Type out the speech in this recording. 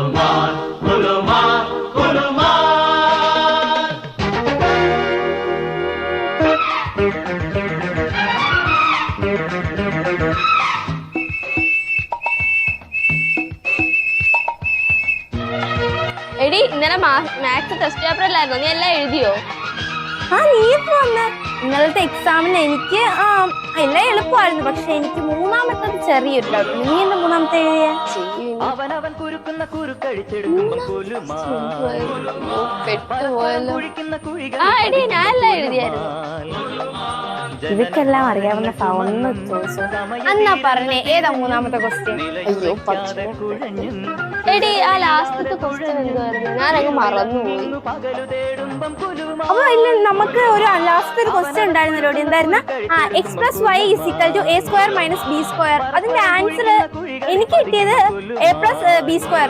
കുലുമാൻ കുലുമാൻ കുലുമാൻ. എടി ഇന്നലെ maths test paper അല്ലായിരുന്നോ? നീ എല്ലാം എഴുതിയോ? നീ ഇപ്പൊ വന്ന് ഇന്നലത്തെ എക്സാമിന് എനിക്ക് എല്ലാം എളുപ്പമായിരുന്നു. പക്ഷെ എനിക്ക് മൂന്നാമത്തത് ചെറിയൊരു ഡൗട്ട്. നീ എന്താ മൂന്നാമത്തെ എഴുതിയ? എടി ഞാൻ എല്ലാം എഴുതിയായിരുന്നു. ഇതൊക്കെല്ലാം അറിയാവുന്ന ഒന്ന് ചോദിച്ചു. എന്നാ പറഞ്ഞേ, ഏതാ മൂന്നാമത്തെ ക്വസ്റ്റ്യൻ? അയ്യോ എടി ആ ലാസ്റ്റത്തെ ക്വസ്റ്റ്യൻ എന്തായിരുന്നു? ഞാനങ്ങ് മറന്നുപോയി. അപ്പൊ ഇല്ല, നമുക്ക് ഒരു ലാസ്റ്റ് ഒരു ക്വസ്റ്റ്യൻ ഉണ്ടായിരുന്നല്ലോ. എന്തായിരുന്നു? x+y = a² - b². അതിന്റെ ആൻസർ എനിക്ക് കിട്ടിയത് a + b².